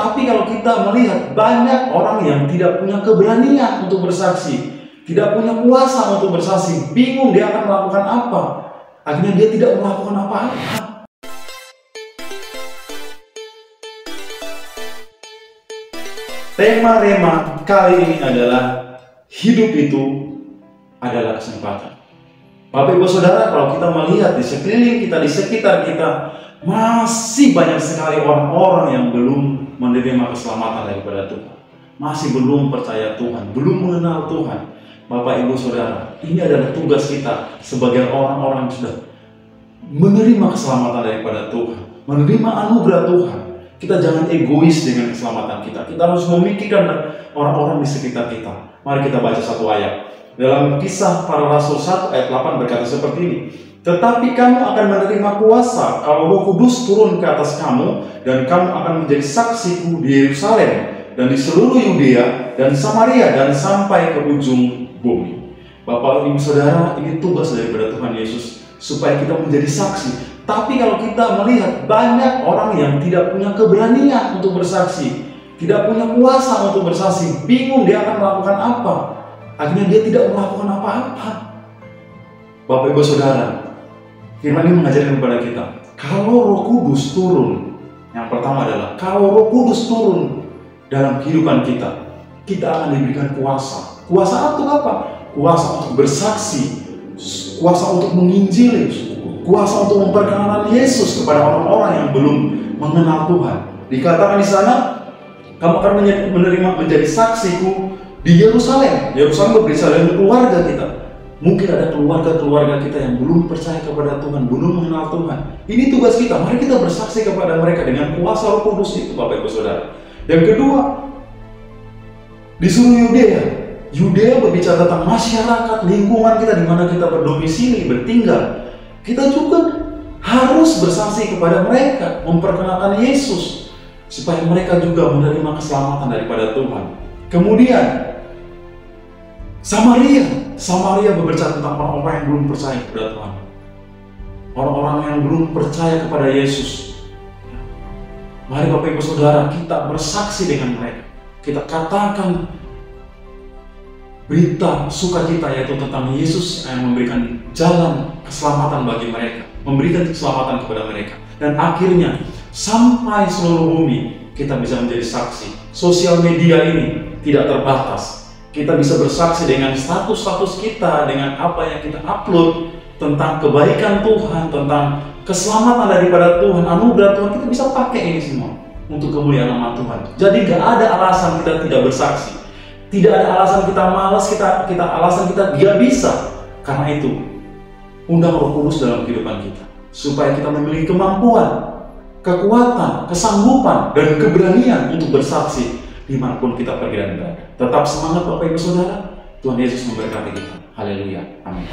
Tapi kalau kita melihat banyak orang yang tidak punya keberanian untuk bersaksi, tidak punya kuasa untuk bersaksi, bingung dia akan melakukan apa. Akhirnya dia tidak melakukan apa-apa. Tema Rema kali ini adalah hidup itu adalah kesempatan. Bapak Ibu Saudara, kalau kita melihat di sekeliling kita, di sekitar kita, masih banyak sekali orang-orang yang belum menerima keselamatan daripada Tuhan. Masih belum percaya Tuhan, belum mengenal Tuhan. Bapak Ibu Saudara, ini adalah tugas kita sebagai orang-orang yang sudah menerima keselamatan daripada Tuhan, menerima anugerah Tuhan. Kita jangan egois dengan keselamatan kita. Kita harus memikirkan orang-orang di sekitar kita. Mari kita baca satu ayat. Dalam Kisah Para Rasul 1 ayat 8 berkata seperti ini. Tetapi kamu akan menerima kuasa kalau Roh Kudus turun ke atas kamu, dan kamu akan menjadi saksiku di Yerusalem dan di seluruh Yudea dan Samaria dan sampai ke ujung bumi. Bapak Ibu Saudara, ini tugas daripada Tuhan Yesus supaya kita menjadi saksi. Tapi kalau kita melihat banyak orang yang tidak punya keberanian untuk bersaksi, tidak punya kuasa untuk bersaksi, bingung dia akan melakukan apa. Akhirnya dia tidak melakukan apa-apa. Bapak Ibu Saudara, firman ini mengajarkan kepada kita, kalau Roh Kudus turun, yang pertama adalah kalau Roh Kudus turun dalam kehidupan kita, kita akan diberikan kuasa. Kuasa untuk apa? Kuasa untuk bersaksi, kuasa untuk menginjili, kuasa untuk memperkenalkan Yesus kepada orang-orang yang belum mengenal Tuhan. Dikatakan di sana, kamu akan menjadi saksiku di Yerusalem. Yerusalem berbicara dengan keluarga kita. Mungkin ada keluarga-keluarga kita yang belum percaya kepada Tuhan, belum mengenal Tuhan. Ini tugas kita. Mari kita bersaksi kepada mereka dengan kuasa Roh Kudus itu, Bapak Ibu Saudara. Yang kedua, di seluruh Yudea. Yudea berbicara tentang masyarakat, lingkungan kita di mana kita berdomisili, bertinggal. Kita juga harus bersaksi kepada mereka, memperkenalkan Yesus, supaya mereka juga menerima keselamatan daripada Tuhan. Kemudian, Samaria berbicara tentang orang-orang yang belum percaya kepada Tuhan. Orang-orang yang belum percaya kepada Yesus. Mari Bapak Ibu Saudara, kita bersaksi dengan mereka. Kita katakan berita sukacita, yaitu tentang Yesus yang memberikan jalan keselamatan bagi mereka, memberikan keselamatan kepada mereka. Dan akhirnya, sampai seluruh bumi, kita bisa menjadi saksi. Sosial media ini tidak terbatas. Kita bisa bersaksi dengan status-status kita, dengan apa yang kita upload tentang kebaikan Tuhan, tentang keselamatan daripada Tuhan, anugerah Tuhan. Kita bisa pakai ini semua untuk kemuliaan nama Tuhan. Jadi gak ada alasan kita tidak bersaksi. Tidak ada alasan kita malas, alasan kita gak bisa. Karena itu, undang Roh Kudus dalam kehidupan kita, supaya kita memiliki kemampuan, kekuatan, kesanggupan, dan keberanian untuk bersaksi dimanapun kita pergi dan berada. Tetap semangat Bapak Ibu Saudara. Tuhan Yesus memberkati kita. Haleluya. Amin.